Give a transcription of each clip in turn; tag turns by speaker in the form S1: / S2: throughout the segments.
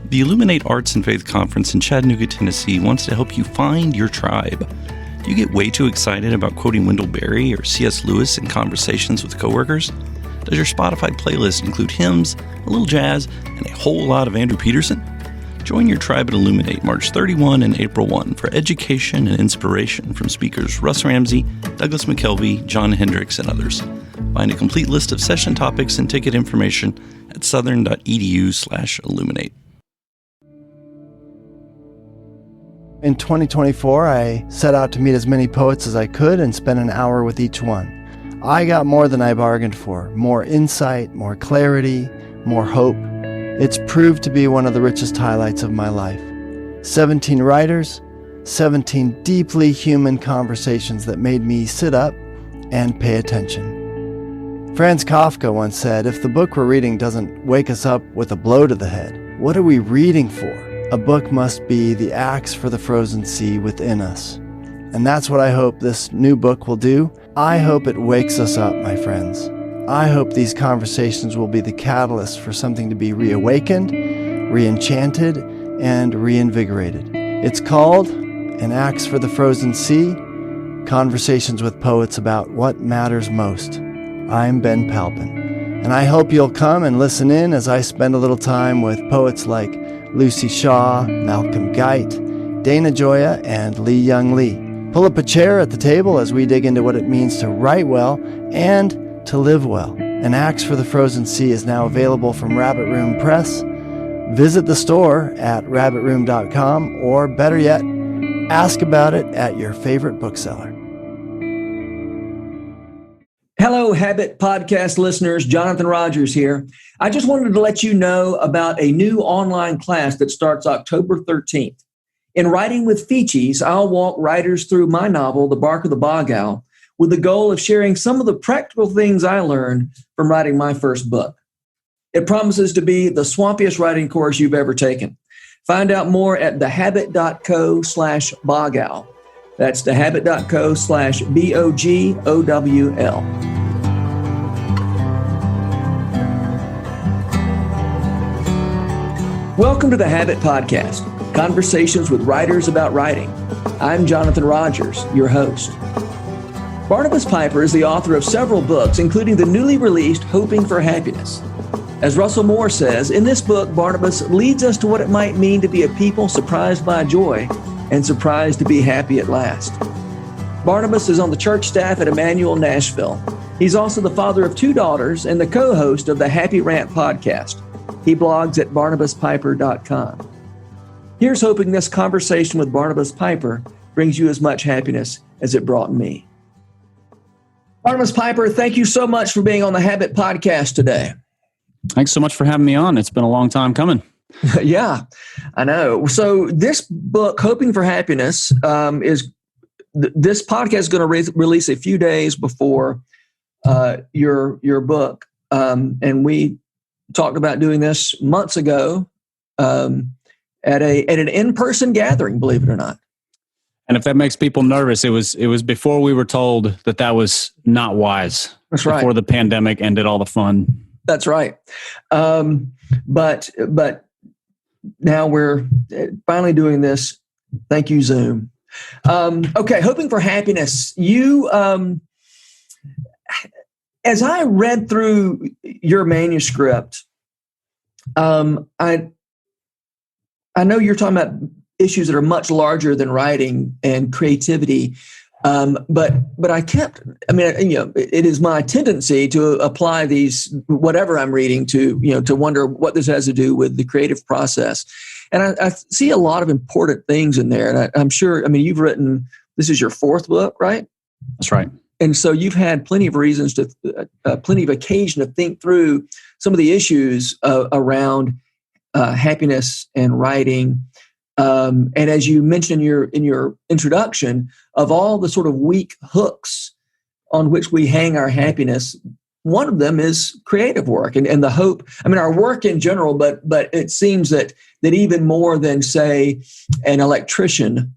S1: The Illuminate Arts and Faith Conference in Chattanooga, Tennessee wants to help you find your tribe. Do you get way too excited about quoting Wendell Berry or C.S. Lewis in conversations with coworkers? Does your Spotify playlist include hymns, a little jazz, and a whole lot of Andrew Peterson? Join your tribe at Illuminate March 31 and April 1 for education and inspiration from speakers Russ Ramsey, Douglas McKelvey, John Hendricks, and others. Find a complete list of session topics and ticket information at southern.edu/illuminate.
S2: In 2024, I set out to meet as many poets as I could and spend an hour with each one. I got more than I bargained for, more insight, more clarity, more hope. It's proved to be one of the richest highlights of my life. 17 writers, 17 deeply human conversations that made me sit up and pay attention. Franz Kafka once said, if the book we're reading doesn't wake us up with a blow to the head, what are we reading for? A book must be the axe for the frozen sea within us. And that's what I hope this new book will do. I hope it wakes us up, my friends. I hope these conversations will be the catalyst for something to be reawakened, re-enchanted, and reinvigorated. It's called An Axe for the Frozen Sea, Conversations with Poets About What Matters Most. I'm Ben Palpin, and I hope you'll come and listen in as I spend a little time with poets like Lucy Shaw, Malcolm Guite, Dana Gioia, and Lee Young Lee. Pull up a chair at the table as we dig into what it means to write well and to live well. An Axe for the Frozen Sea is now available from Rabbit Room Press. Visit the store at rabbitroom.com, or better yet, ask about it at your favorite bookseller.
S3: Hello, Habit Podcast listeners. Jonathan Rogers here. I just wanted to let you know about a new online class that starts October 13th. In Writing with Feechies, I'll walk writers through my novel, The Bark of the Bog Owl, with the goal of sharing some of the practical things I learned from writing my first book. It promises to be the swampiest writing course you've ever taken. Find out more at thehabit.co/bogowl. That's thehabit.co/BOGOWL. Welcome to the Habit Podcast, conversations with writers about writing. I'm Jonathan Rogers, your host. Barnabas Piper is the author of several books, including the newly released Hoping for Happiness. As Russell Moore says, in this book, Barnabas leads us to what it might mean to be a people surprised by joy and surprised to be happy at last. Barnabas is on the church staff at Emmanuel Nashville. He's also the father of 2 daughters and the co-host of the Happy Rant podcast. He blogs at barnabaspiper.com. Here's hoping this conversation with Barnabas Piper brings you as much happiness as it brought me. Barnabas Piper, thank you so much for being on the Habit Podcast today.
S4: Thanks so much for having me on. It's been a long time coming.
S3: Yeah, I know. So this book, Hoping for Happiness, this podcast is going to release a few days before your book, and we talked about doing this months ago at an in-person gathering, believe it or not.
S4: And if that makes people nervous, it was before we were told that was not wise.
S3: That's right.
S4: Before the pandemic ended all the fun.
S3: That's right. But now we're finally doing this. Thank you, Zoom. Okay, Hoping for Happiness. You, as I read through your manuscript, I know you're talking about issues that are much larger than writing and creativity. But it is my tendency to apply these, whatever I'm reading, to wonder what this has to do with the creative process. And I see a lot of important things in there. And I'm sure, you've written, this is your 4th book, right?
S4: That's right.
S3: And so you've had plenty of reasons plenty of occasion to think through some of the issues around happiness and writing. And as you mentioned in your introduction, of all the sort of weak hooks on which we hang our happiness, one of them is creative work and the hope. Our work in general, but it seems that even more than, say, an electrician,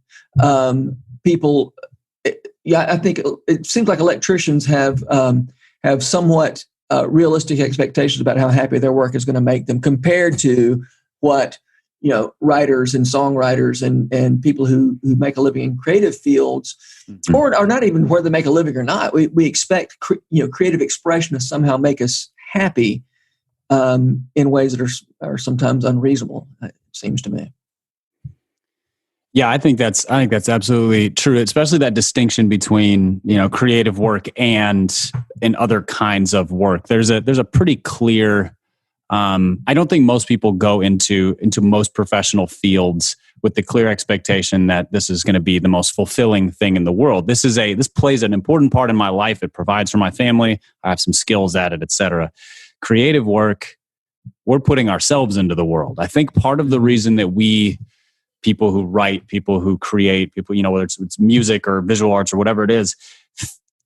S3: people. I think it seems like electricians have somewhat realistic expectations about how happy their work is going to make them, compared to what writers and songwriters and people who make a living in creative fields, or not even whether they make a living or not. We expect creative expression to somehow make us happy in ways that are sometimes unreasonable. It seems to me.
S4: Yeah, I think that's absolutely true. Especially that distinction between creative work and other kinds of work. There's a pretty clear. I don't think most people go into most professional fields with the clear expectation that this is going to be the most fulfilling thing in the world. This plays an important part in my life. It provides for my family. I have some skills at it, etc. Creative work, we're putting ourselves into the world. I think part of the reason that people who write, people who create, people, whether it's music or visual arts or whatever it is,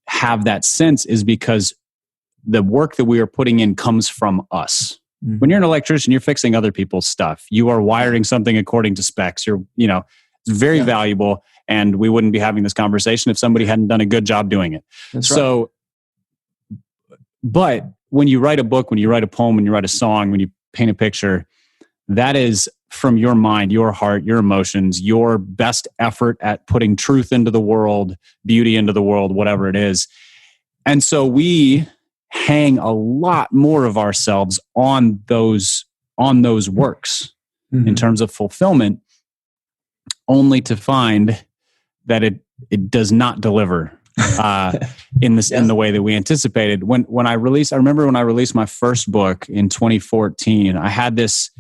S4: have that sense is because the work that we are putting in comes from us. When you're an electrician, you're fixing other people's stuff. You are wiring something according to specs. It's very valuable, and we wouldn't be having this conversation if somebody hadn't done a good job doing it.
S3: That's right.
S4: But when you write a book, when you write a poem, when you write a song, when you paint a picture, that is from your mind, your heart, your emotions, your best effort at putting truth into the world, beauty into the world, whatever it is. And so we hang a lot more of ourselves on those works in terms of fulfillment, only to find that it does not deliver in the way that we anticipated. I remember when I released my first book in 2014, I had this,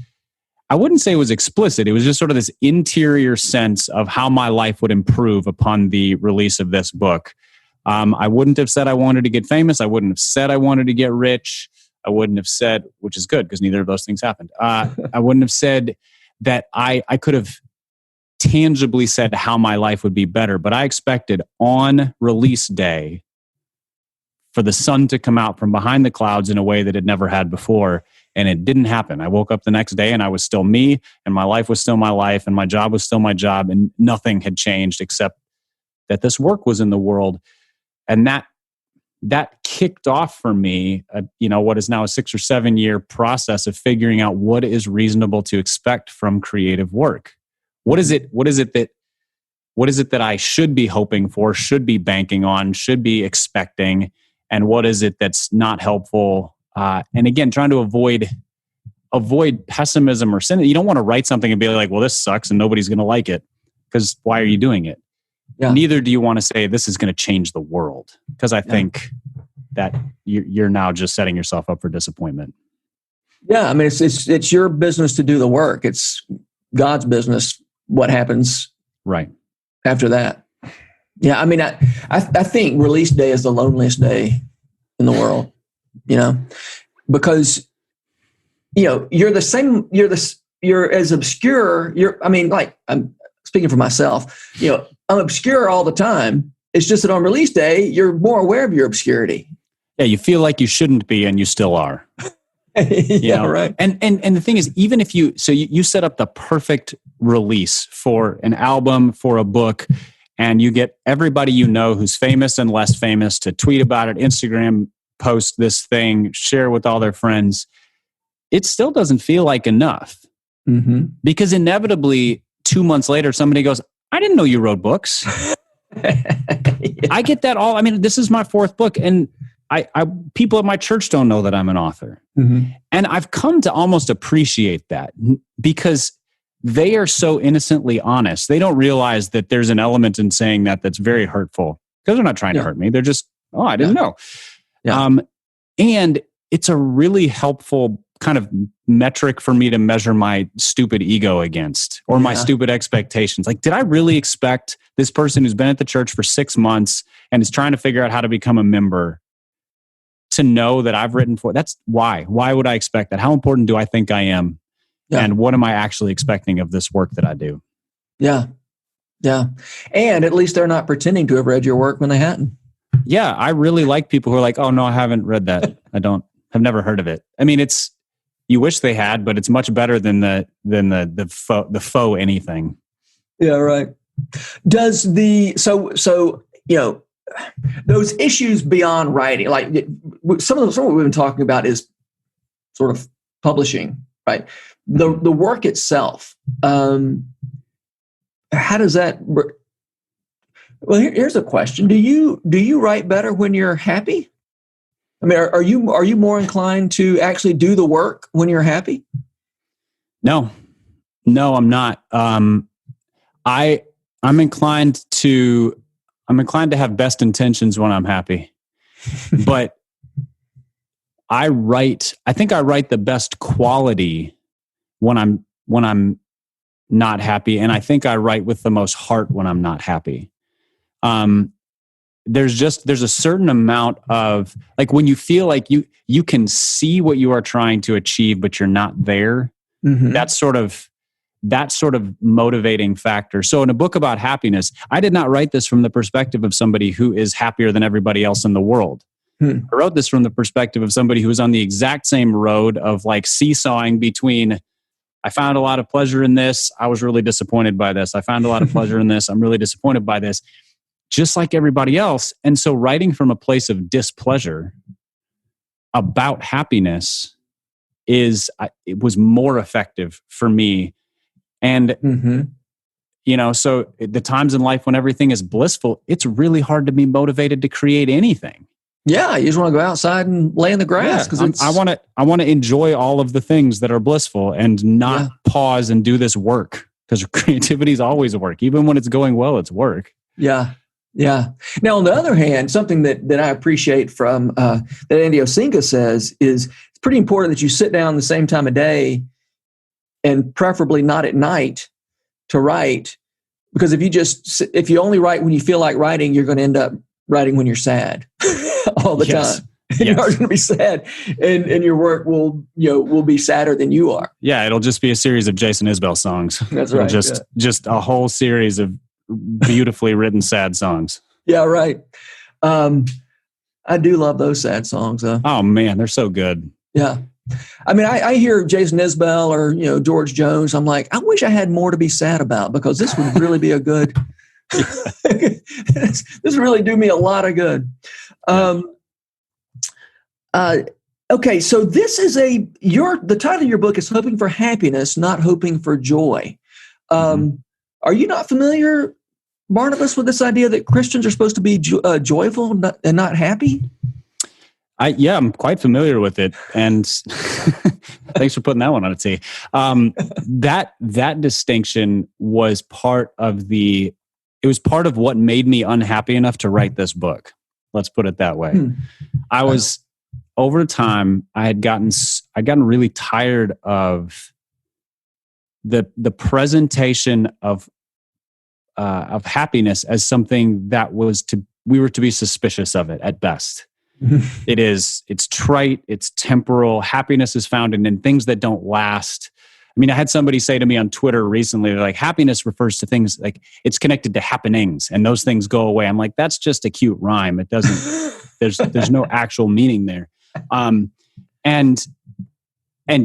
S4: I wouldn't say it was explicit. It was just sort of this interior sense of how my life would improve upon the release of this book. I wouldn't have said I wanted to get famous. I wouldn't have said I wanted to get rich. I wouldn't have said, which is good because neither of those things happened. I wouldn't have said that I could have tangibly said how my life would be better, but I expected on release day for the sun to come out from behind the clouds in a way that it never had before. And it didn't happen. I woke up the next day and I was still me, and my life was still my life, and my job was still my job, and nothing had changed except that this work was in the world. And that kicked off for me, what is now a 6 or 7 year process of figuring out what is reasonable to expect from creative work. What is it that I should be hoping for, should be banking on, should be expecting, and what is it that's not helpful? And again, trying to avoid pessimism or cynicism. You don't want to write something and be like, well, this sucks and nobody's going to like it, because why are you doing it? Yeah. Neither do you want to say this is going to change the world, because I think that you're now just setting yourself up for disappointment.
S3: Yeah, I mean, it's your business to do the work. It's God's business what happens
S4: right
S3: after that. Yeah, I mean, I think release day is the loneliest day in the world. Because you're the same. You're as obscure. I'm speaking for myself. I'm obscure all the time. It's just that on release day, you're more aware of your obscurity.
S4: Yeah, you feel like you shouldn't be, and you still are.
S3: Right.
S4: And the thing is, even if you set up the perfect release for an album, for a book, and you get everybody who's famous and less famous to tweet about it, Instagram post this thing, share with all their friends, it still doesn't feel like enough.
S3: Mm-hmm.
S4: Because inevitably, 2 months later, somebody goes, I didn't know you wrote books. I get that all. I mean, this is my fourth book, and I people at my church don't know that I'm an author.
S3: Mm-hmm.
S4: And I've come to almost appreciate that, because they are so innocently honest. They don't realize that there's an element in saying that's very hurtful, because they're not trying to hurt me. They're just, I didn't know.
S3: Yeah.
S4: And it's a really helpful kind of metric for me to measure my stupid ego against, or my stupid expectations. Like, did I really expect this person who's been at the church for 6 months and is trying to figure out how to become a member to know that I've written for? That's why. Why would I expect that? How important do I think I am? Yeah. And what am I actually expecting of this work that I do?
S3: Yeah. Yeah. And at least they're not pretending to have read your work when they hadn't.
S4: Yeah. I really like people who are like, oh no, I haven't read that. I've never heard of it. I mean, you wish they had, but it's much better than the faux anything.
S3: Yeah, right. Does those issues beyond writing, like some of what we've been talking about is sort of publishing, right? the work itself, how does that? Well, here's a question: Do you write better when you're happy? I mean, are you more inclined to actually do the work when you're happy?
S4: No, I'm not. I'm inclined to have best intentions when I'm happy, but I think I write the best quality when I'm not happy, and I think I write with the most heart when I'm not happy. There's a certain amount of, like, when you feel like you can see what you are trying to achieve, but you're not there. Mm-hmm. That sort of motivating factor. So in a book about happiness, I did not write this from the perspective of somebody who is happier than everybody else in the world. I wrote this from the perspective of somebody who was on the exact same road of, like, seesawing between, I found a lot of pleasure in this, I was really disappointed by this. I found a lot of pleasure in this, I'm really disappointed by this. Just like everybody else. And so writing from a place of displeasure about happiness it was more effective for me. And, so the times in life when everything is blissful, it's really hard to be motivated to create anything.
S3: Yeah. You just want to go outside and lay in the grass. Because
S4: I want to enjoy all of the things that are blissful and not pause and do this work, because creativity is always work. Even when it's going well, it's work.
S3: Yeah. Yeah. Now, on the other hand, something that I appreciate from that Andy Osinga says is it's pretty important that you sit down the same time of day, and preferably not at night, to write. Because if you only write when you feel like writing, you're going to end up writing when you're sad all the time. You're going to be sad, and your work will be sadder than you are.
S4: Yeah, it'll just be a series of Jason Isbell songs.
S3: That's right.
S4: Just a whole series of beautifully written sad songs.
S3: Yeah, right. I do love those sad songs.
S4: Oh man, they're so good.
S3: Yeah. I mean, I hear Jason Isbell or George Jones. I'm like, I wish I had more to be sad about, because this would really be a good. This would really do me a lot of good. Okay, so this is the title of your book is "Hoping for Happiness, Not Hoping for Joy." Are you not familiar, Barnabas, with this idea that Christians are supposed to be joyful and not happy?
S4: I'm quite familiar with it, and thanks for putting that one on a tee. That distinction was part of what made me unhappy enough to write this book. Let's put it that way. I was, over time, I'd gotten really tired of the presentation of happiness as something that we were to be suspicious of it at best. It's trite, it's temporal. Happiness is found in things that don't last. I mean, I had somebody say to me on Twitter recently, like, happiness refers to things, like, it's connected to happenings and those things go away. I'm like, that's just a cute rhyme. It doesn't, there's no actual meaning there. And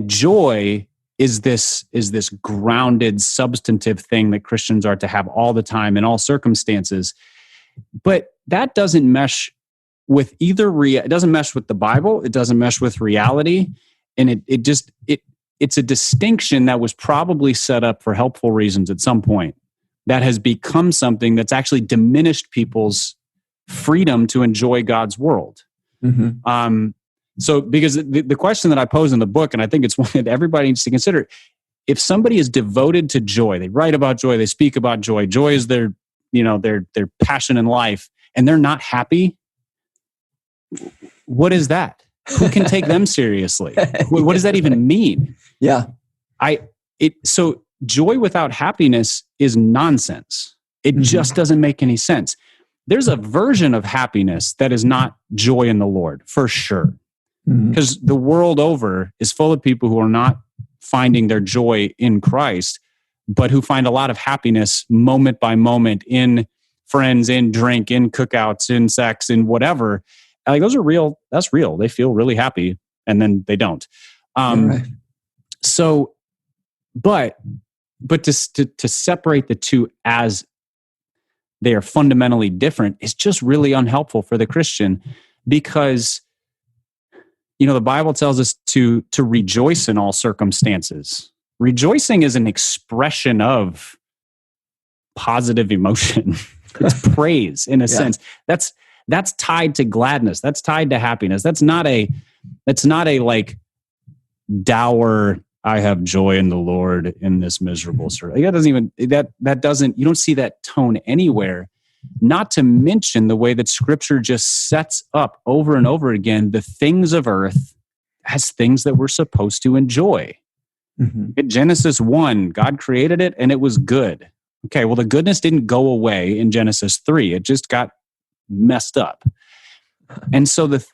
S4: joy is this grounded, substantive thing that Christians are to have all the time in all circumstances. But that doesn't mesh with it doesn't mesh with the Bible. It doesn't mesh with reality. And it's a distinction that was probably set up for helpful reasons at some point, that has become something that's actually diminished people's freedom to enjoy God's world. So, because the question that I pose in the book, and I think it's one that everybody needs to consider, if somebody is devoted to joy, they write about joy, they speak about joy, joy is their passion in life, and they're not happy, what is that? Who can take them seriously? What does that even mean?
S3: Yeah.
S4: So joy without happiness is nonsense. It just doesn't make any sense. There's a version of happiness that is not joy in the Lord, for sure. Because the world over is full of people who are not finding their joy in Christ, but who find a lot of happiness moment by moment in friends, in drink, in cookouts, in sex, in whatever. Like, those are real. That's real. They feel really happy, and then they don't.
S3: Right.
S4: So, but to separate the two as they are fundamentally different is just really unhelpful for the Christian, because the Bible tells us to rejoice in all circumstances. rejoicing is an expression of positive emotion. It's praise in a sense. That's tied to gladness. That's tied to happiness. That's not a like dour, I have joy in the Lord in this miserable circle. That doesn't even, that doesn't, you don't see that tone anywhere. Not to mention the way that Scripture just sets up over and over again the things of earth as things that we're supposed to enjoy. In Genesis 1, God created it and it was good. Okay, well, the goodness didn't go away in Genesis 3. It just got messed up. And so the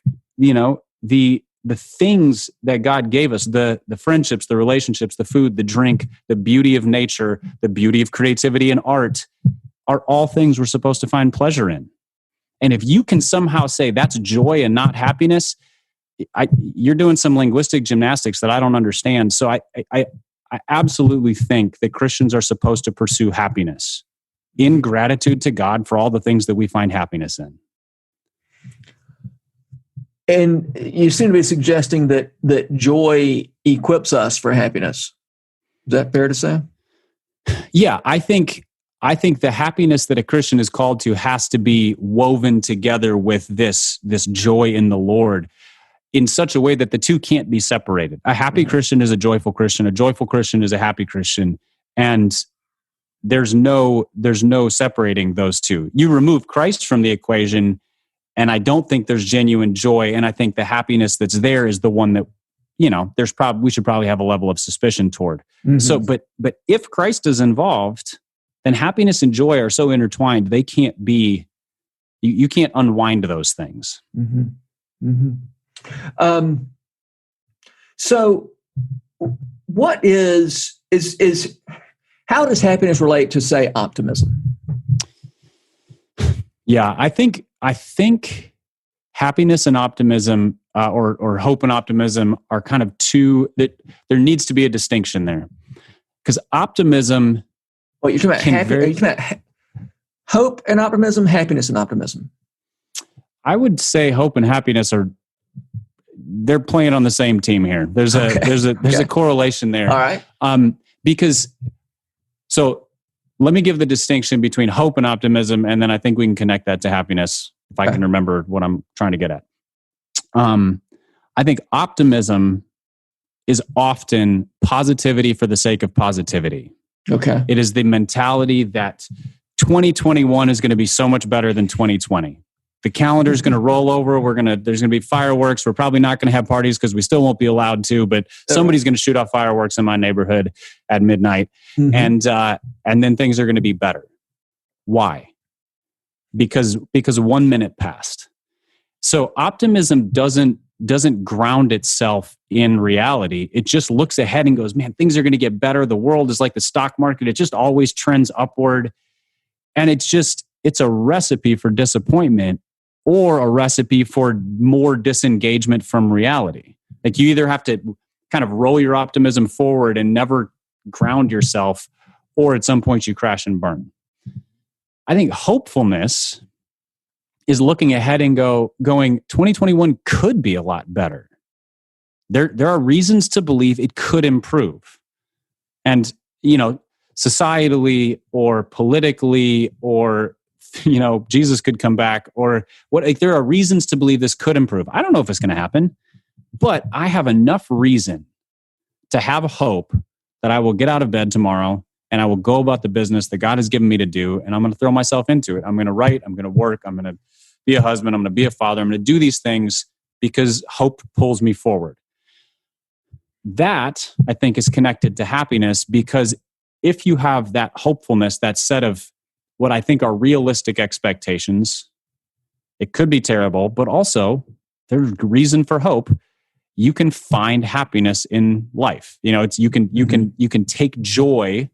S4: things that God gave us, the friendships, the relationships, the food, the drink, the beauty of nature, the beauty of creativity and art, are all things we're supposed to find pleasure in. And if you can somehow say that's joy and not happiness, you're doing some linguistic gymnastics that I don't understand. So I absolutely think that Christians are supposed to pursue happiness in gratitude to God for all the things that we find happiness in.
S3: And you seem to be suggesting that joy equips us for happiness. Is that fair to say?
S4: Yeah, I think the happiness that a Christian is called to has to be woven together with this joy in the Lord in such a way that the two can't be separated. A happy Christian is a joyful Christian. A joyful Christian is a happy Christian. And there's no separating those two. You remove Christ from the equation, and I don't think there's genuine joy. And I think the happiness that's there is the one that, we should probably have a level of suspicion toward. So, but if Christ is involved, then happiness and joy are so intertwined, they can't be, you can't unwind those things.
S3: So what is how does happiness relate to, say, optimism?
S4: Yeah, I think happiness and optimism, or hope and optimism, are kind of two that there needs to be a distinction there, because optimism.
S3: Well, you're talking about hope and optimism, happiness and optimism.
S4: I would say hope and happiness they're playing on the same team here. There's a correlation there.
S3: All right.
S4: So let me give the distinction between hope and optimism, and then I think we can connect that to happiness if I can remember what I'm trying to get at. I think optimism is often positivity for the sake of positivity.
S3: Okay.
S4: It is the mentality that 2021 is going to be so much better than 2020. The calendar is going to roll over. There's going to be fireworks. We're probably not going to have parties because we still won't be allowed to, but somebody's going to shoot off fireworks in my neighborhood at midnight. And then things are going to be better. Why? Because 1 minute passed. So optimism doesn't ground itself in reality. It just looks ahead and goes, man, things are going to get better. The world is like the stock market. It just always trends upward. And it's a recipe for disappointment, or a recipe for more disengagement from reality. Like, you either have to kind of roll your optimism forward and never ground yourself, or at some point you crash and burn. I think hopefulness is looking ahead and going 2021 could be a lot better. There are reasons to believe it could improve. And, societally or politically, or Jesus could come back, or what? Like, there are reasons to believe this could improve. I don't know if it's going to happen, but I have enough reason to have hope that I will get out of bed tomorrow and I will go about the business that God has given me to do, and I'm going to throw myself into it. I'm going to write. I'm going to work. I'm going to be a husband. I'm going to be a father. I'm going to do these things because hope pulls me forward. That, I think, is connected to happiness, because if you have that hopefulness, that set of what I think are realistic expectations, it could be terrible, but also there's reason for hope. You can find happiness in life. You can take joy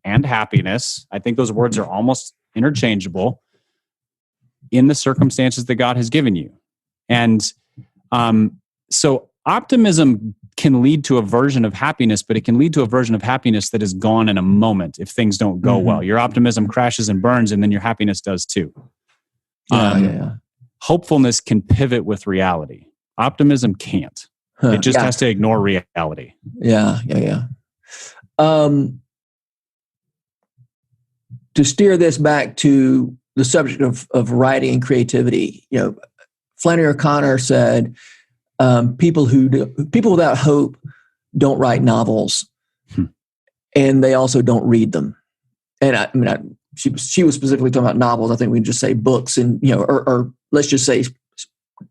S4: and happiness. I think those words are almost interchangeable in the circumstances that God has given you. And so optimism can lead to a version of happiness, but it can lead to a version of happiness that is gone in a moment if things don't go well. Your optimism crashes and burns, and then your happiness does too. Hopefulness can pivot with reality. Optimism can't. It just has to ignore reality.
S3: Yeah. To steer this back to the subject of writing and creativity, Flannery O'Connor said, people without hope don't write novels, and they also don't read them. And she was specifically talking about novels. I think we can just say books, and or let's just say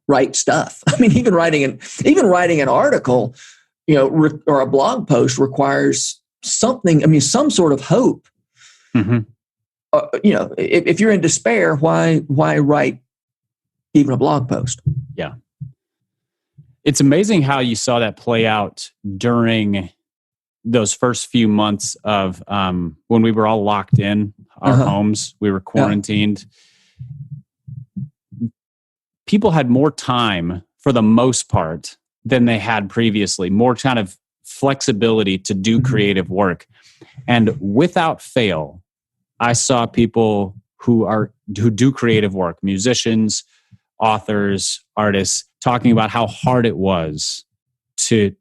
S3: write stuff. I mean, even writing an article, or a blog post requires something. I mean, some sort of hope. Mm-hmm. If you're in despair, why write even a blog post?
S4: Yeah. It's amazing how you saw that play out during those first few months of when we were all locked in our homes. We were quarantined. Yeah. People had more time for the most part than they had previously, more kind of flexibility to do creative work. And without fail, I saw people who do creative work, musicians, authors, artists, talking about how hard it was to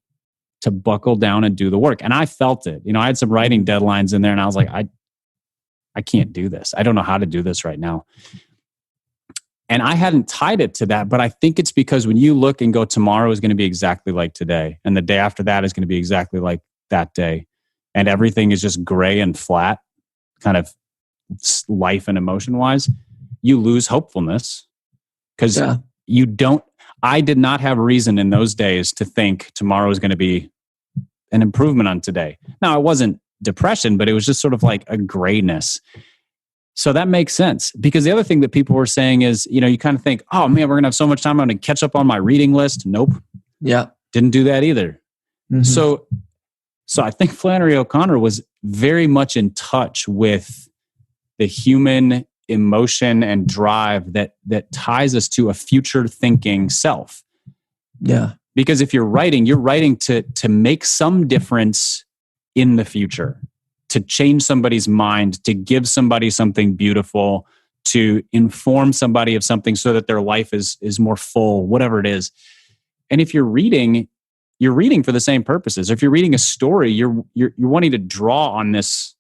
S4: buckle down and do the work. And I felt it. I had some writing deadlines in there, and I was like, I can't do this. I don't know how to do this right now. And I hadn't tied it to that, but I think it's because when you look and go, tomorrow is going to be exactly like today, and the day after that is going to be exactly like that day, and everything is just gray and flat, kind of life and emotion wise, you lose hopefulness because I did not have reason in those days to think tomorrow is going to be an improvement on today. Now, it wasn't depression, but it was just sort of like a grayness. So that makes sense, because the other thing that people were saying is, you kind of think, oh man, we're going to have so much time, I'm going to catch up on my reading list. Nope.
S3: Yeah.
S4: Didn't do that either. Mm-hmm. So I think Flannery O'Connor was very much in touch with the human emotion and drive that ties us to a future thinking self.
S3: Yeah.
S4: Because if you're writing to make some difference in the future, to change somebody's mind, to give somebody something beautiful, to inform somebody of something so that their life is more full, whatever it is. And if you're reading for the same purposes. If you're reading a story, you're wanting to draw on this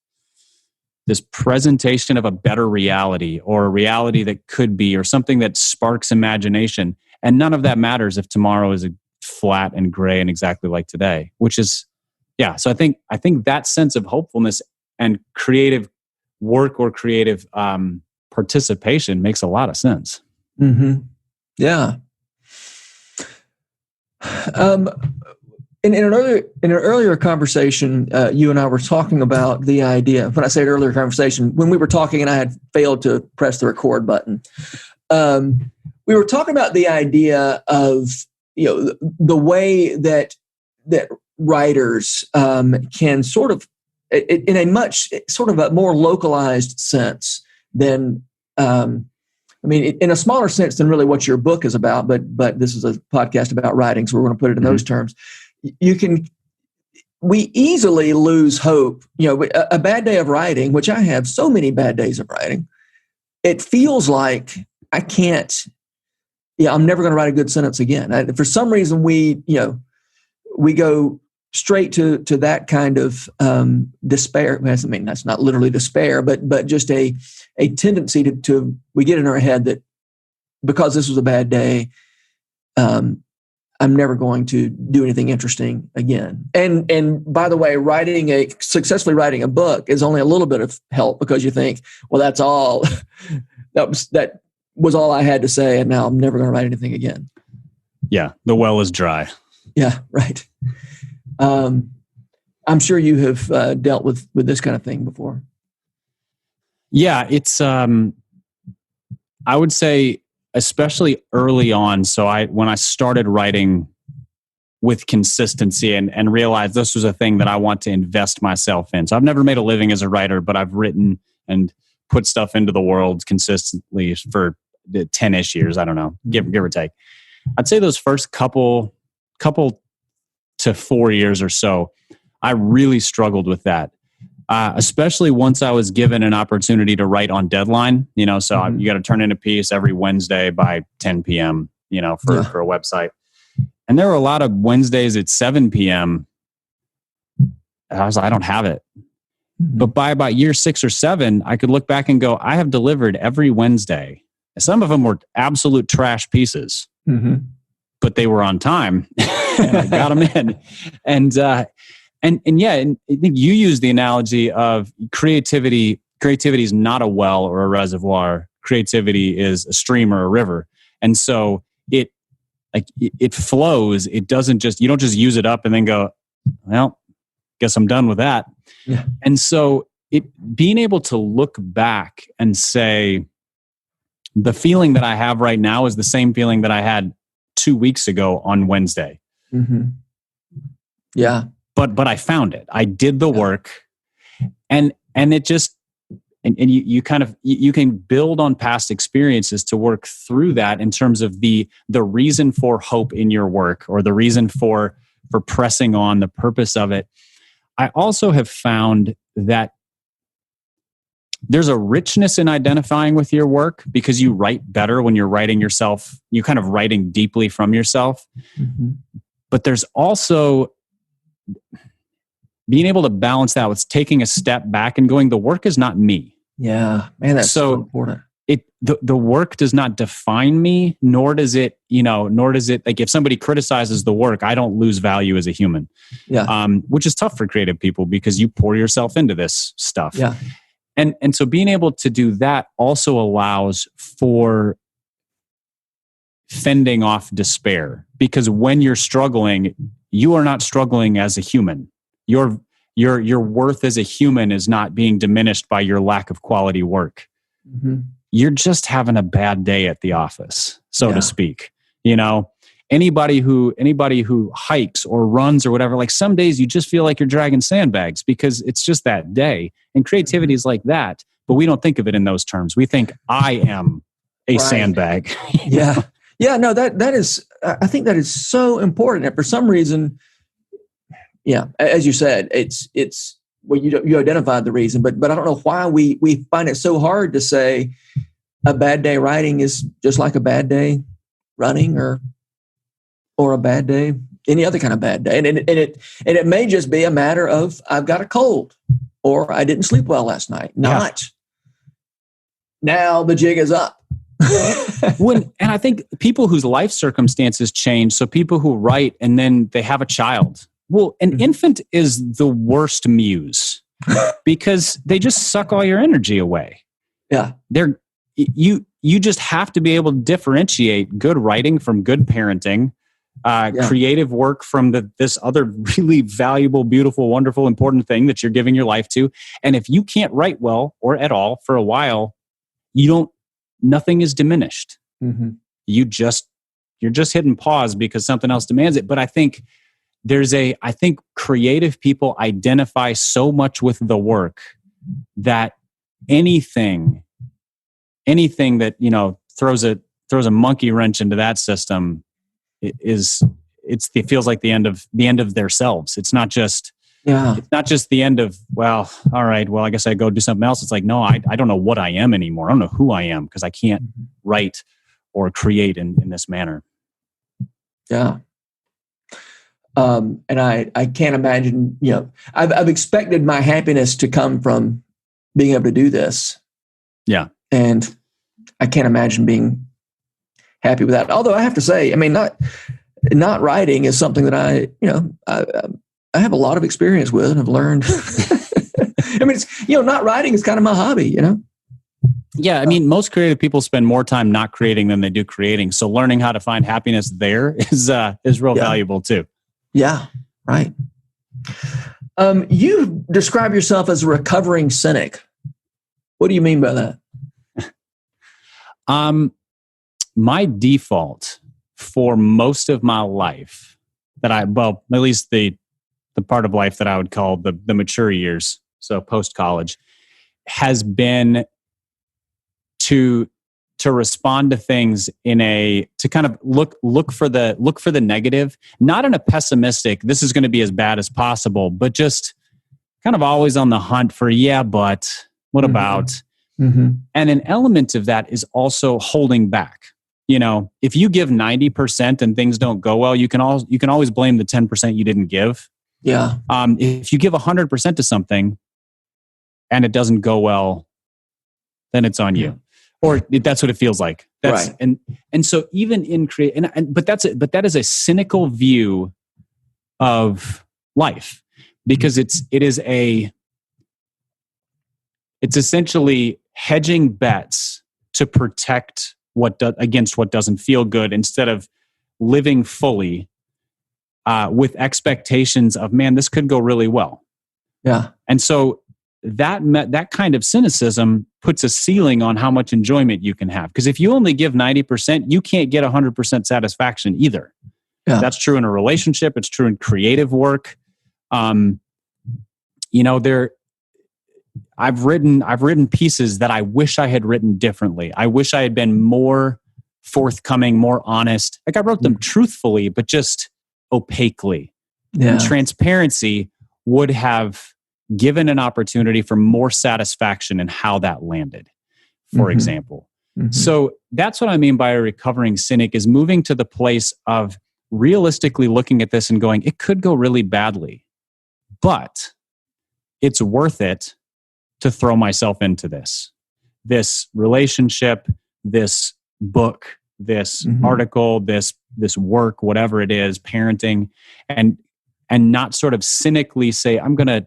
S4: presentation of a better reality, or a reality that could be, or something that sparks imagination. And none of that matters if tomorrow is flat and gray and exactly like today, which is, yeah. So I think that sense of hopefulness and creative work or creative participation makes a lot of sense.
S3: Mm-hmm. Yeah. In an earlier conversation, you and I were talking about the idea. When I say earlier conversation, when we were talking and I had failed to press the record button, we were talking about the idea of the way that writers can sort of, in a much sort of a more localized sense than. In a smaller sense than really what your book is about, but this is a podcast about writing, so we're going to put it in those terms. We easily lose hope. A bad day of writing, which I have so many bad days of writing, it feels like I can't, I'm never going to write a good sentence again. For some reason, we go straight to that kind of despair. I mean, that's not literally despair, but just a tendency to we get in our head that because this was a bad day, I'm never going to do anything interesting again. And by the way, successfully writing a book is only a little bit of help, because you think, well, that's all. that was all I had to say, and now I'm never going to write anything again.
S4: Yeah, the well is dry.
S3: Yeah, right. I'm sure you have dealt with this kind of thing before.
S4: Yeah, it's I would say especially early on. So when I started writing with consistency and realized this was a thing that I want to invest myself in. So I've never made a living as a writer, but I've written and put stuff into the world consistently for 10-ish years. I don't know, give or take. I'd say those first couple to 4 years or so, I really struggled with that. Especially once I was given an opportunity to write on deadline, you got to turn in a piece every Wednesday by 10 p.m., for a website. And there were a lot of Wednesdays at 7 p.m. I was like, I don't have it.
S3: Mm-hmm.
S4: But by about year 6 or 7, I could look back and go, I have delivered every Wednesday. Some of them were absolute trash pieces,
S3: Mm-hmm.
S4: but they were on time. And I got them in. And yeah, and I think you use the analogy of creativity. Creativity is not a well or a reservoir. Creativity is a stream or a river. And so it flows. It doesn't just, you don't just use it up and then go, well, guess I'm done with that.
S3: Yeah.
S4: And so being able to look back and say, the feeling that I have right now is the same feeling that I had 2 weeks ago on Wednesday.
S3: Mm-hmm. Yeah.
S4: But I found it. I did the work, and it just, and you kind of, you can build on past experiences to work through that in terms of the reason for hope in your work, or the reason for pressing on, the purpose of it. I also have found that there's a richness in identifying with your work, because you write better when you're writing yourself, you kind of writing deeply from yourself.
S3: Mm-hmm.
S4: But there's also being able to balance that with taking a step back and going, the work is not me.
S3: Yeah, man, that's so important.
S4: The work does not define me, nor does it, like, if somebody criticizes the work, I don't lose value as a human.
S3: Yeah.
S4: Which is tough for creative people, because you pour yourself into this stuff.
S3: Yeah.
S4: And so being able to do that also allows for fending off despair, because when you're struggling, you are not struggling as a human. Your worth as a human is not being diminished by your lack of quality work.
S3: Mm-hmm.
S4: You're just having a bad day at the office, so to speak. Anybody who hikes or runs or whatever, like, some days you just feel like you're dragging sandbags because it's just that day. And creativity is like that, but we don't think of it in those terms. We think I am a sandbag.
S3: Yeah. Yeah. No, that is, I think that is so important. And for some reason, yeah, as you said, it's well, you identified the reason, but I don't know why we find it so hard to say a bad day writing is just like a bad day running, or a bad day, any other kind of bad day. And it may just be a matter of, I've got a cold, or I didn't sleep well last night. Now the jig is up.
S4: And I think people whose life circumstances change, so people who write and then they have a child. Well, an infant is the worst muse, because they just suck all your energy away.
S3: Yeah.
S4: You just have to be able to differentiate good writing from good parenting, creative work from this other really valuable, beautiful, wonderful, important thing that you're giving your life to. And if you can't write well or at all for a while, nothing is diminished.
S3: Mm-hmm.
S4: You're just hitting pause because something else demands it. But I think I think creative people identify so much with the work that anything that, throws a monkey wrench into that system it feels like the end of their selves. It's not just the end of, well, all right, well, I guess I go do something else. It's like, no, I don't know what I am anymore. I don't know who I am, because I can't write or create in this manner.
S3: Yeah. And I can't imagine, I've expected my happiness to come from being able to do this.
S4: Yeah.
S3: And I can't imagine being happy with that. Although I have to say, I mean, not writing is something that I have a lot of experience with and have learned. I mean, it's, not writing is kind of my hobby,
S4: Yeah, I mean, most creative people spend more time not creating than they do creating. So learning how to find happiness there is real valuable too.
S3: Yeah, right. You describe yourself as a recovering cynic. What do you mean by that?
S4: My default for most of my life at least the part of life that I would call the mature years, so post-college, has been to respond to things to kind of look for the negative, not in a pessimistic, this is going to be as bad as possible, but just kind of always on the hunt for, but what about?
S3: Mm-hmm.
S4: And an element of that is also holding back. If you give 90% and things don't go well, you can always blame the 10% you didn't give.
S3: Yeah.
S4: If you give 100% to something and it doesn't go well, then it's on you, or that's what it feels like. That's
S3: right.
S4: And so even in but that is a cynical view of life, because it's essentially hedging bets to protect against what doesn't feel good, instead of living fully with expectations of, man, this could go really well.
S3: Yeah.
S4: And so that kind of cynicism puts a ceiling on how much enjoyment you can have. Because if you only give 90%, you can't get 100% satisfaction either.
S3: Yeah.
S4: That's true in a relationship. It's true in creative work. I've written pieces that I wish I had written differently. I wish I had been more forthcoming, more honest. Like, I wrote them truthfully, but just opaquely.
S3: Yeah.
S4: And transparency would have given an opportunity for more satisfaction in how that landed, for example. So that's what I mean by a recovering cynic, is moving to the place of realistically looking at this and going, it could go really badly, but it's worth it to throw myself into this relationship, this book, this article, this work, whatever it is, parenting, and not sort of cynically say, I'm gonna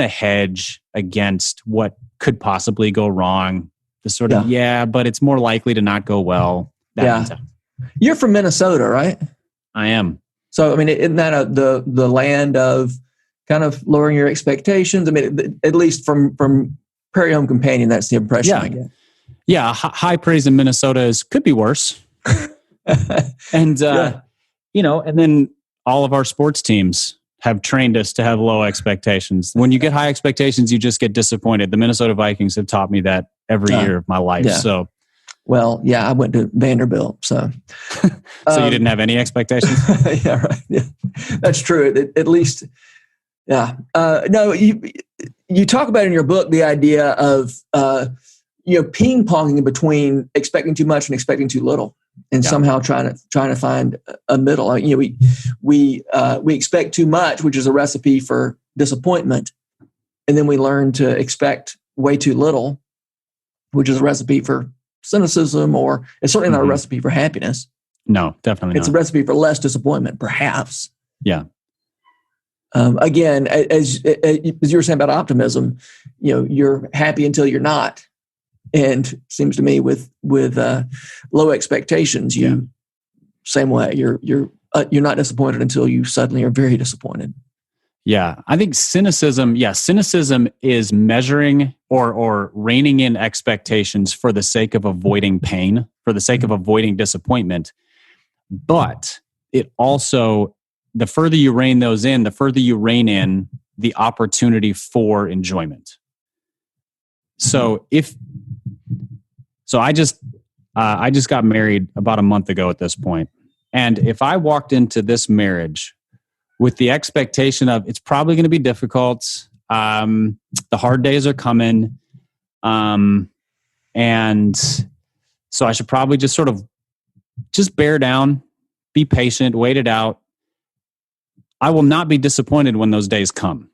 S4: hedge against what could possibly go wrong. The sort of, but it's more likely to not go well.
S3: You're from Minnesota, right?
S4: I am.
S3: So, I mean, isn't that the land of kind of lowering your expectations? I mean, at least from Prairie Home Companion, that's the impression I get.
S4: Yeah, high praise in Minnesota could be worse. And, and then all of our sports teams have trained us to have low expectations. When you get high expectations, you just get disappointed. The Minnesota Vikings have taught me that every year of my life. Yeah. So,
S3: well, I went to Vanderbilt, so.
S4: So you didn't have any expectations?
S3: Yeah, right. Yeah, that's true. At least, yeah. No, you talk about in your book the idea of ping-ponging between expecting too much and expecting too little, and somehow trying to find a middle. We expect too much, which is a recipe for disappointment, and then we learn to expect way too little, which is a recipe for cynicism, or it's certainly not a recipe for happiness.
S4: No, definitely not.
S3: It's a recipe for less disappointment, perhaps.
S4: Yeah.
S3: Again, as you were saying about optimism, you're happy until you're not. And it seems to me with low expectations, same way. You're not disappointed until you suddenly are very disappointed.
S4: Yeah, I think cynicism is measuring or reining in expectations for the sake of avoiding pain, for the sake of avoiding disappointment. But it also, the further you rein those in, the further you rein in the opportunity for enjoyment. So I just got married about a month ago at this point. And if I walked into this marriage with the expectation of it's probably going to be difficult, the hard days are coming, and so I should probably just sort of just bear down, be patient, wait it out. I will not be disappointed when those days come.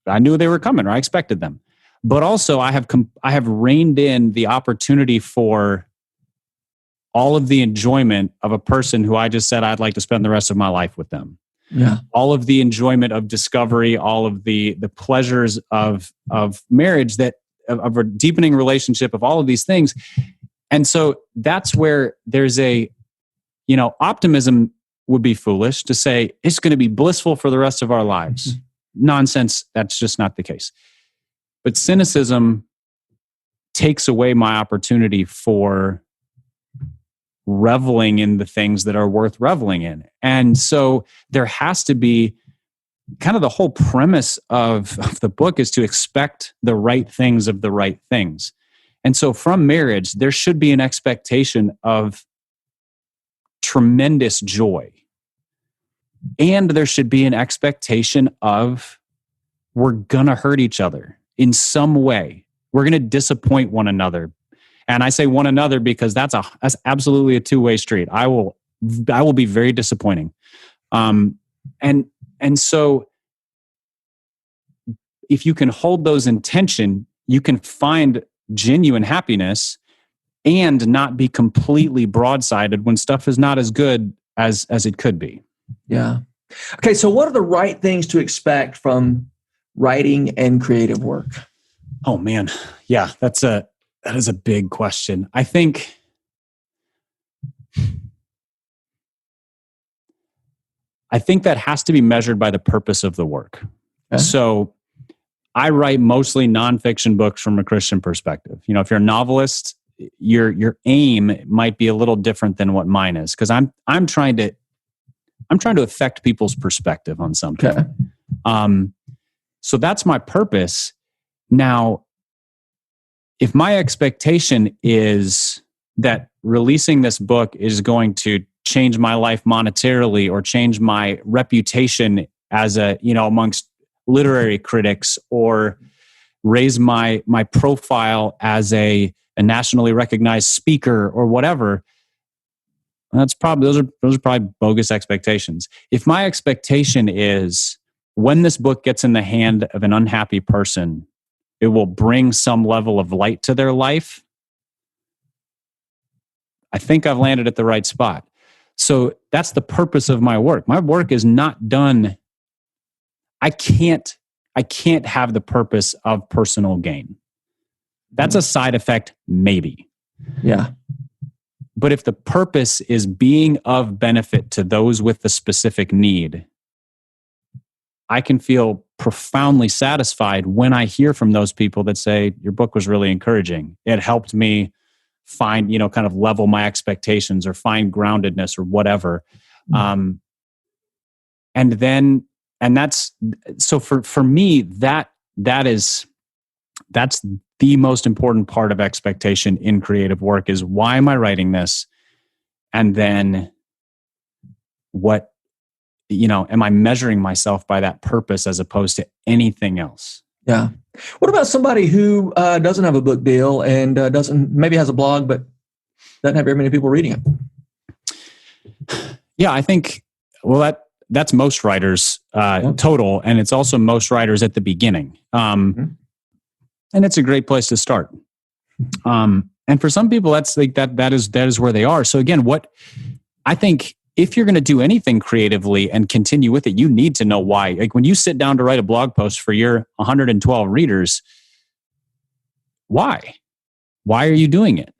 S4: I knew they were coming, or I expected them. But also, I have reined in the opportunity for all of the enjoyment of a person who I just said I'd like to spend the rest of my life with them. Yeah. All of the enjoyment of discovery, all of the pleasures of marriage, of a deepening relationship, of all of these things. And so that's where there's optimism would be foolish to say it's going to be blissful for the rest of our lives. Nonsense. That's just not the case. But cynicism takes away my opportunity for reveling in the things that are worth reveling in. And so there has to be kind of the whole premise of the book is to expect the right things of the right things. And so from marriage, there should be an expectation of tremendous joy. And there should be an expectation of we're going to hurt each other in some way. We're going to disappoint one another. And I say one another because that's absolutely a two-way street. I will be very disappointing. And And so if you can hold those in tension, you can find genuine happiness and not be completely broadsided when stuff is not as good as it could be.
S3: Yeah. Okay, so what are the right things to expect from writing and creative work?
S4: Oh man. Yeah, that is a big question. I think that has to be measured by the purpose of the work. Okay. So I write mostly nonfiction books from a Christian perspective. You know, if you're a novelist, your aim might be a little different than what mine is, because I'm trying to affect people's perspective on something. Okay. So that's my purpose. Now, if my expectation is that releasing this book is going to change my life monetarily or change my reputation as amongst literary critics, or raise my profile as a nationally recognized speaker or whatever, those are probably bogus expectations. If my expectation is when this book gets in the hand of an unhappy person, it will bring some level of light to their life, I think I've landed at the right spot. So that's the purpose of my work. My work is not done. I can't have the purpose of personal gain. That's a side effect, maybe.
S3: Yeah.
S4: But if the purpose is being of benefit to those with the specific need, I can feel profoundly satisfied when I hear from those people that say, your book was really encouraging. It helped me find, kind of level my expectations or find groundedness or whatever. And that's, so for me, that's the most important part of expectation in creative work is, why am I writing this? And then am I measuring myself by that purpose as opposed to anything else?
S3: Yeah. What about somebody who doesn't have a book deal and maybe has a blog, but doesn't have very many people reading it?
S4: Yeah, I think, that's most writers total. And it's also most writers at the beginning. And it's a great place to start. And for some people, that's like that is where they are. So again, what I think, if you're going to do anything creatively and continue with it, you need to know why. Like when you sit down to write a blog post for your 112 readers, why? Why are you doing it?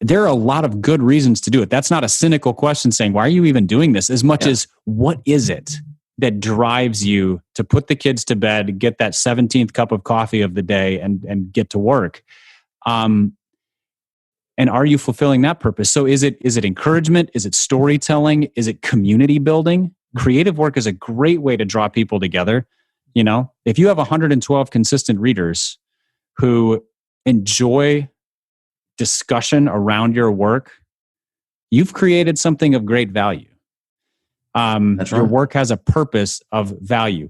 S4: There are a lot of good reasons to do it. That's not a cynical question saying, why are you even doing this? As much as, what is it that drives you to put the kids to bed, get that 17th cup of coffee of the day and get to work? And are you fulfilling that purpose? So is it encouragement? Is it storytelling? Is it community building? Creative work is a great way to draw people together. If you have 112 consistent readers who enjoy discussion around your work, you've created something of great value. Your work has a purpose of value.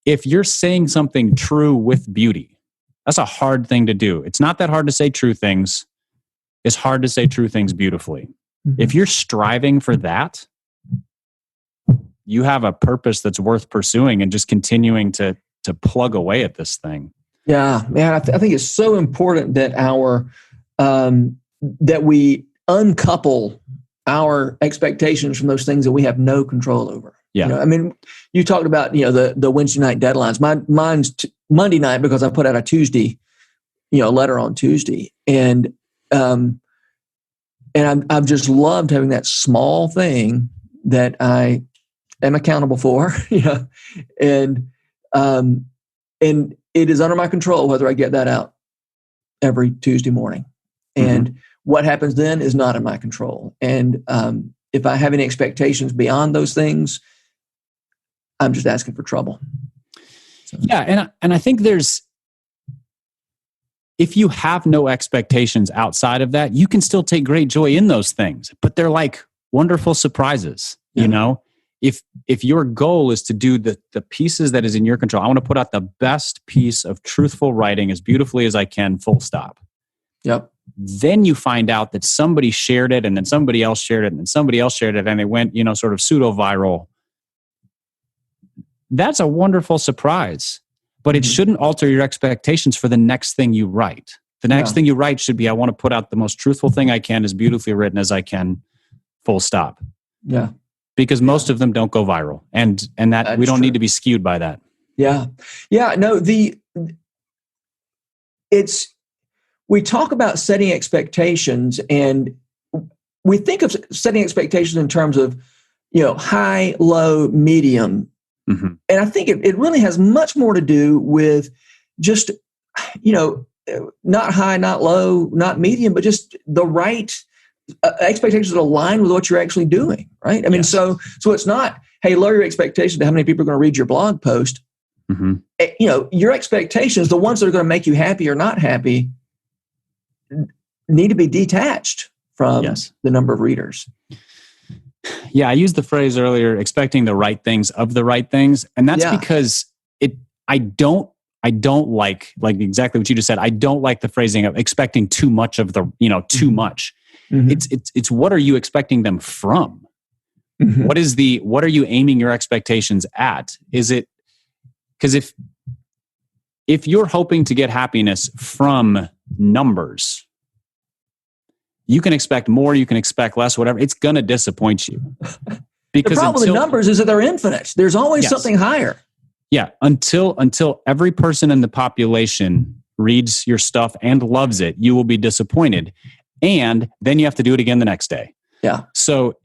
S4: If you're saying something true with beauty, that's a hard thing to do. It's not that hard to say true things. It's hard to say true things beautifully. Mm-hmm. If you're striving for that, you have a purpose that's worth pursuing and just continuing to plug away at this thing.
S3: Yeah, man, I think it's so important that that we uncouple our expectations from those things that we have no control over.
S4: Yeah,
S3: you talked about the Wednesday night deadlines. Mine's Monday night because I put out a Tuesday, letter on Tuesday, and I've just loved having that small thing that I am accountable for, and it is under my control whether I get that out every Tuesday morning. And what happens then is not in my control. And if I have any expectations beyond those things, I'm just asking for trouble. So.
S4: Yeah, and I think if you have no expectations outside of that, you can still take great joy in those things, but they're like wonderful surprises. Yeah. If your goal is to do the pieces that is in your control, I want to put out the best piece of truthful writing as beautifully as I can, full stop.
S3: Yep.
S4: Then you find out that somebody shared it, and then somebody else shared it, and then somebody else shared it, and it went, sort of pseudo viral. that's a wonderful surprise. But it shouldn't alter your expectations for the next thing you write. The next thing you write should be, I want to put out the most truthful thing I can, as beautifully written as I can, full stop.
S3: Yeah.
S4: Because most of them don't go viral. And that
S3: That's
S4: we don't
S3: true.
S4: need to be skewed by that.
S3: Yeah. Yeah. No, we talk about setting expectations, and we think of setting expectations in terms of, high, low, medium.
S4: Mm-hmm.
S3: And I think it really has much more to do with just, not high, not low, not medium, but just the right expectations that align with what you're actually doing, right? I mean, so it's not, hey, lower your expectations to how many people are going to read your blog post.
S4: Mm-hmm.
S3: Your expectations, the ones that are going to make you happy or not happy, need to be detached from the number of readers.
S4: Yeah, I used the phrase earlier, expecting the right things of the right things. And that's because I don't like exactly what you just said. I don't like the phrasing of expecting too much of the, too much. Mm-hmm. It's what are you expecting them from? Mm-hmm. What are you aiming your expectations at? Is it, because if you're hoping to get happiness from numbers, you can expect more, you can expect less, whatever. It's going to disappoint you. Because
S3: the problem with numbers is that they're infinite. There's always something higher.
S4: Yeah, until every person in the population reads your stuff and loves it, you will be disappointed. And then you have to do it again the next day.
S3: Yeah.
S4: So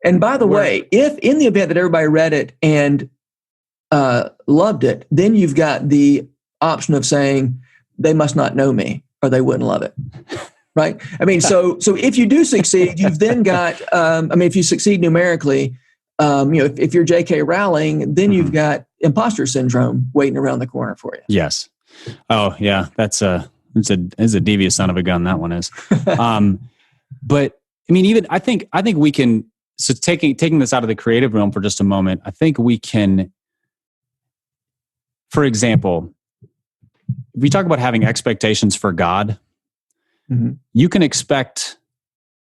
S3: and by the way, if in the event that everybody read it and loved it, then you've got the option of saying they must not know me or they wouldn't love it. Right. I mean, so if you do succeed, you've then got, if you succeed numerically, if you're J.K. Rowling, then you've got imposter syndrome waiting around the corner for you.
S4: Yes. Oh yeah. It's a devious son of a gun. That one is. But I mean, even I think we can, so taking this out of the creative realm for just a moment, I think we can, for example, if we talk about having expectations for God, you can expect,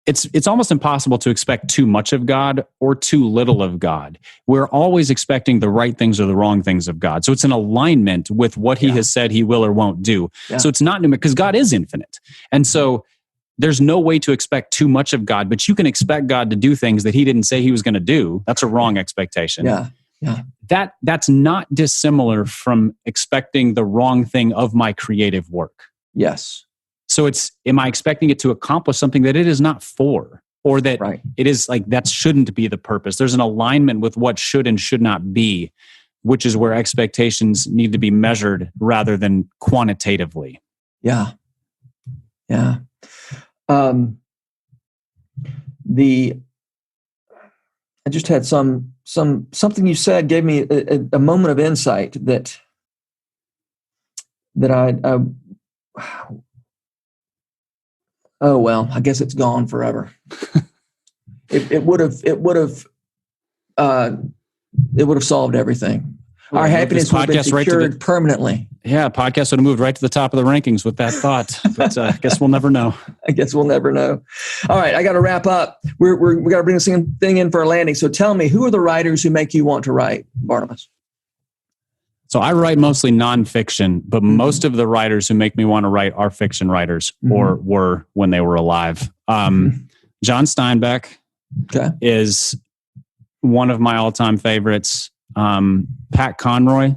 S4: it's almost impossible to expect too much of God or too little of God. We're always expecting the right things or the wrong things of God. So it's an alignment with what he has said he will or won't do. Yeah. So it's not numeric, because God is infinite. And so there's no way to expect too much of God, but you can expect God to do things that he didn't say he was going to do. That's a wrong expectation.
S3: Yeah. Yeah.
S4: That's not dissimilar from expecting the wrong thing of my creative work.
S3: Yes.
S4: So am I expecting it to accomplish something that it is not for, or that it is like, that shouldn't be the purpose? There's an alignment with what should and should not be, which is where expectations need to be measured rather than quantitatively.
S3: Yeah. Yeah. I just had something you said gave me a moment of insight that I oh well, I guess it's gone forever. It would have solved everything. Our happiness would have been secured permanently.
S4: Yeah, podcast would have moved right to the top of the rankings with that thought. But I guess we'll never know.
S3: I guess we'll never know. All right, I got to wrap up. We got to bring this thing in for a landing. So tell me, who are the writers who make you want to write, Barnabas?
S4: So I write mostly nonfiction, but most of the writers who make me want to write are fiction writers, or were when they were alive. John Steinbeck is one of my all-time favorites. Pat Conroy.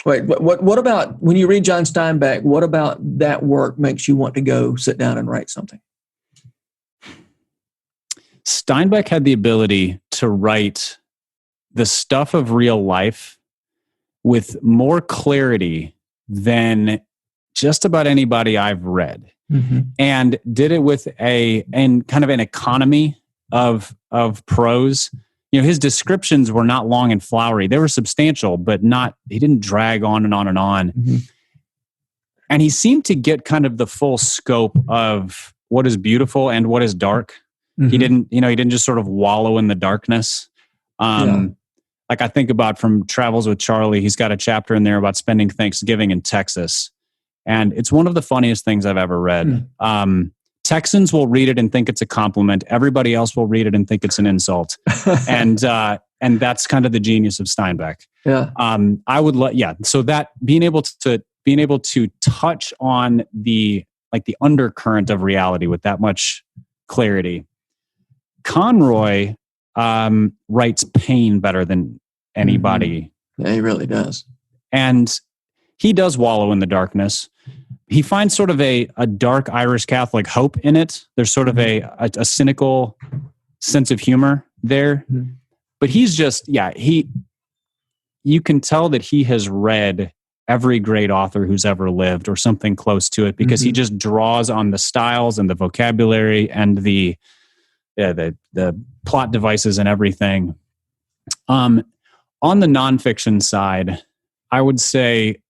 S3: Wait, what about when you read John Steinbeck? What about that work makes you want to go sit down and write something?
S4: Steinbeck had the ability to write the stuff of real life with more clarity than just about anybody I've read, and did it with kind of an economy of prose. You know, his descriptions were not long and flowery. They were substantial, but he didn't drag on and on and on. And he seemed to get kind of the full scope of what is beautiful and what is dark. He didn't just sort of wallow in the darkness. Like I think about from Travels with Charlie, he's got a chapter in there about spending Thanksgiving in Texas. And it's one of the funniest things I've ever read. Texans will read it and think it's a compliment. Everybody else will read it and think it's an insult. And that's kind of the genius of Steinbeck.
S3: Yeah.
S4: I would so that being able to touch on the undercurrent of reality with that much clarity. Conroy writes pain better than anybody.
S3: Yeah, he really does.
S4: And he does wallow in the darkness. He finds sort of a dark Irish Catholic hope in it. There's sort of a cynical sense of humor there. But he's just, you can tell that he has read every great author who's ever lived or something close to it, because he just draws on the styles and the vocabulary and the plot devices and everything. On the nonfiction side, I would say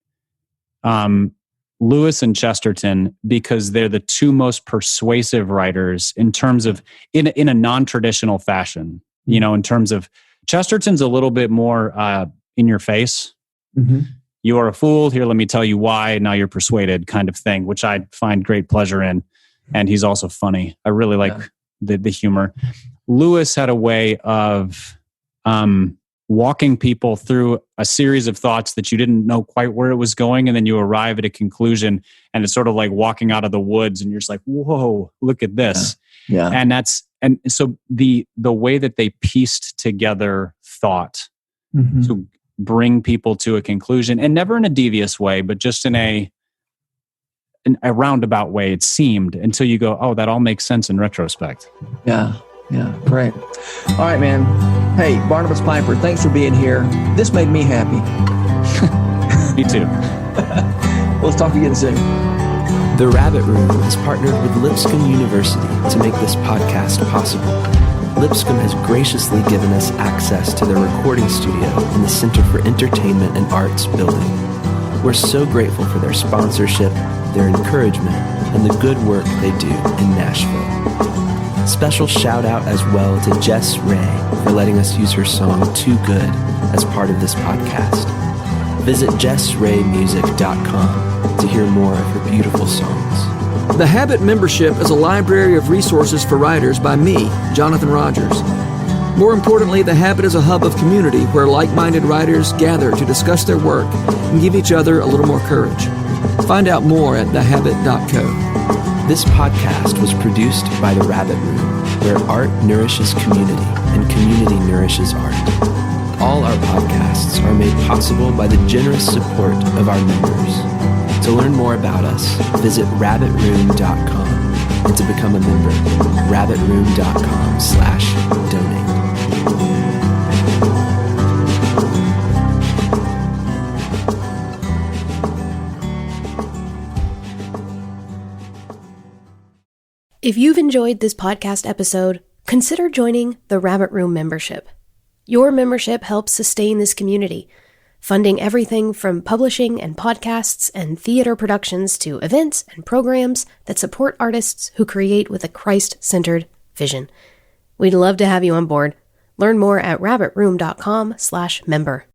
S4: Lewis and Chesterton, because they're the two most persuasive writers in terms of in a non-traditional fashion. You know, in terms of Chesterton's a little bit more in your face. You are a fool. Here, let me tell you why. Now you're persuaded, kind of thing, which I find great pleasure in. And he's also funny. I really like the humor. Lewis had a way of walking people through a series of thoughts that you didn't know quite where it was going, and then you arrive at a conclusion, and it's sort of like walking out of the woods, and you're just like, whoa, look at this.
S3: Yeah.
S4: And so the way that they pieced together thought to bring people to a conclusion, and never in a devious way, but just in a roundabout way, it seemed, until you go, oh, that all makes sense in retrospect.
S3: Yeah, great. All right, man. Hey, Barnabas Piper, thanks for being here. This made me happy.
S4: Me too.
S3: Let's talk again soon.
S5: The Rabbit Room has partnered with Lipscomb University to make this podcast possible. Lipscomb has graciously given us access to their recording studio in the Center for Entertainment and Arts building. We're so grateful for their sponsorship, their encouragement, and the good work they do in Nashville. Special shout out as well to Jess Ray for letting us use her song Too Good as part of this podcast. Visit jessraymusic.com to hear more of her beautiful songs.
S3: The Habit membership is a library of resources for writers by me, Jonathan Rogers. More importantly, The Habit is a hub of community where like-minded writers gather to discuss their work and give each other a little more courage. Find out more at thehabit.co.
S5: This podcast was produced by The Rabbit Room, where art nourishes community and community nourishes art. All our podcasts are made possible by the generous support of our members. To learn more about us, visit rabbitroom.com, and to become a member, rabbitroom.com/donate.
S6: If you've enjoyed this podcast episode, consider joining the Rabbit Room membership. Your membership helps sustain this community, funding everything from publishing and podcasts and theater productions to events and programs that support artists who create with a Christ-centered vision. We'd love to have you on board. Learn more at rabbitroom.com/member.